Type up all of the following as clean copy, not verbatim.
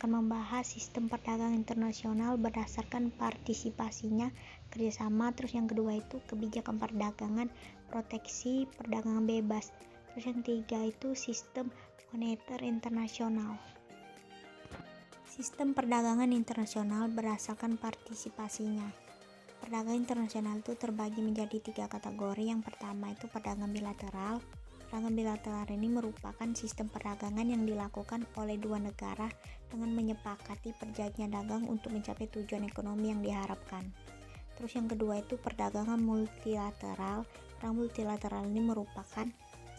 akan membahas sistem perdagangan internasional berdasarkan partisipasinya, kerjasama. Terus yang kedua itu kebijakan perdagangan, proteksi, perdagangan bebas. Terus yang ketiga itu sistem moneter internasional. Sistem perdagangan internasional berdasarkan partisipasinya. Perdagangan internasional itu terbagi menjadi 3 kategori. Yang pertama itu perdagangan bilateral. Perdagangan bilateral ini merupakan sistem perdagangan yang dilakukan oleh dua negara dengan menyepakati perjanjian dagang untuk mencapai tujuan ekonomi yang diharapkan. Terus yang kedua itu perdagangan multilateral. Perdagangan multilateral ini merupakan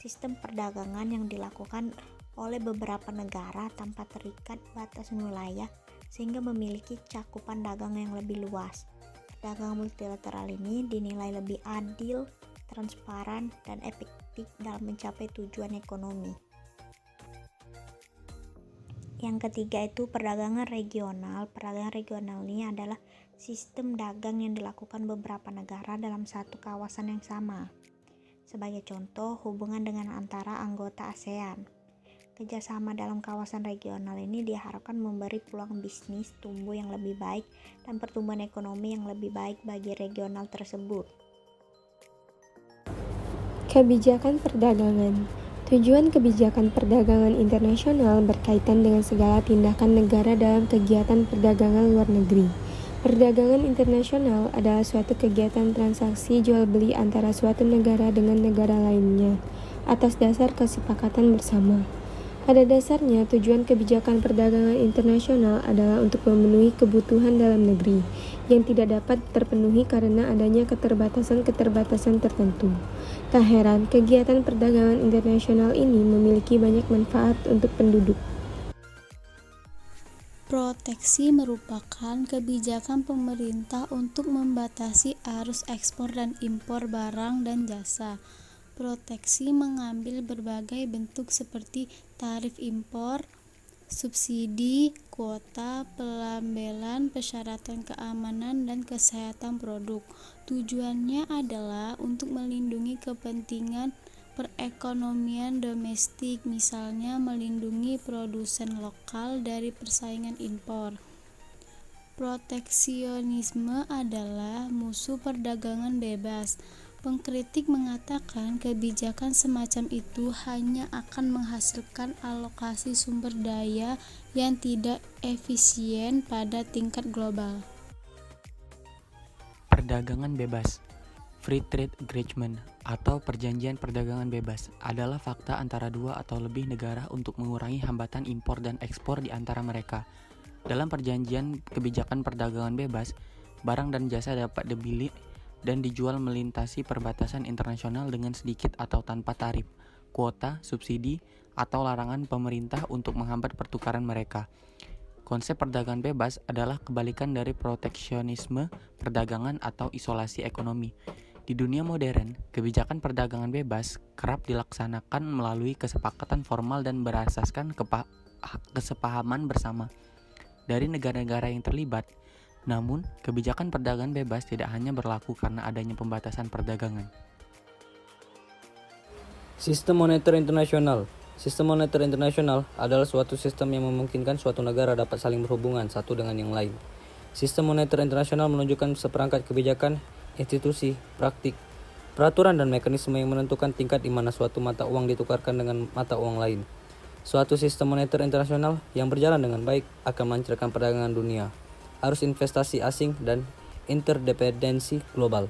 sistem perdagangan yang dilakukan oleh beberapa negara tanpa terikat batas wilayah sehingga memiliki cakupan dagang yang lebih luas. Perdagangan multilateral ini dinilai lebih adil, transparan, dan efektif dalam mencapai tujuan ekonomi. Yang ketiga itu perdagangan regional. Perdagangan regional ini adalah sistem dagang yang dilakukan beberapa negara dalam satu kawasan yang sama. Sebagai contoh, hubungan dengan antara anggota ASEAN. Kerjasama dalam kawasan regional ini diharapkan memberi peluang bisnis tumbuh yang lebih baik dan pertumbuhan ekonomi yang lebih baik bagi regional tersebut. Kebijakan perdagangan. Tujuan kebijakan perdagangan internasional berkaitan dengan segala tindakan negara dalam kegiatan perdagangan luar negeri. Perdagangan internasional adalah suatu kegiatan transaksi jual beli antara suatu negara dengan negara lainnya atas dasar kesepakatan bersama. Pada dasarnya, tujuan kebijakan perdagangan internasional adalah untuk memenuhi kebutuhan dalam negeri yang tidak dapat terpenuhi karena adanya keterbatasan tertentu. Tak heran, kegiatan perdagangan internasional ini memiliki banyak manfaat untuk penduduk. Proteksi merupakan kebijakan pemerintah untuk membatasi arus ekspor dan impor barang dan jasa. Proteksi mengambil berbagai bentuk seperti tarif impor, subsidi, kuota, pelambelan, persyaratan keamanan, dan kesehatan produk. Tujuannya adalah untuk melindungi kepentingan perekonomian domestik, misalnya melindungi produsen lokal dari persaingan impor. Proteksionisme adalah musuh perdagangan bebas. Pengkritik mengatakan kebijakan semacam itu hanya akan menghasilkan alokasi sumber daya yang tidak efisien pada tingkat global. Perdagangan bebas, free trade agreement atau perjanjian perdagangan bebas adalah fakta antara dua atau lebih negara untuk mengurangi hambatan impor dan ekspor di antara mereka. Dalam perjanjian kebijakan perdagangan bebas, barang dan jasa dapat dibeli dan dijual melintasi perbatasan internasional dengan sedikit atau tanpa tarif, kuota, subsidi, atau larangan pemerintah untuk menghambat pertukaran mereka. Konsep perdagangan bebas adalah kebalikan dari proteksionisme perdagangan atau isolasi ekonomi. Di dunia modern, kebijakan perdagangan bebas kerap dilaksanakan melalui kesepakatan formal dan berasaskan kesepahaman bersama dari negara-negara yang terlibat. Namun, kebijakan perdagangan bebas tidak hanya berlaku karena adanya pembatasan perdagangan. Sistem moneter internasional. Sistem moneter internasional adalah suatu sistem yang memungkinkan suatu negara dapat saling berhubungan satu dengan yang lain. Sistem moneter internasional menunjukkan seperangkat kebijakan, institusi, praktik, peraturan dan mekanisme yang menentukan tingkat di mana suatu mata uang ditukarkan dengan mata uang lain. Suatu sistem moneter internasional yang berjalan dengan baik akan melancarkan perdagangan dunia, arus investasi asing, dan interdependensi global.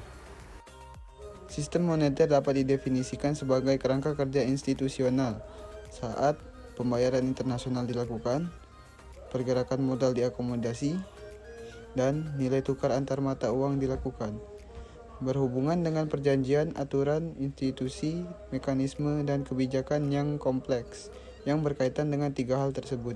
Sistem moneter dapat didefinisikan sebagai kerangka kerja institusional saat pembayaran internasional dilakukan, pergerakan modal diakomodasi, dan nilai tukar antar mata uang dilakukan. Berhubungan dengan perjanjian, aturan, institusi, mekanisme, dan kebijakan yang kompleks yang berkaitan dengan 3 hal tersebut.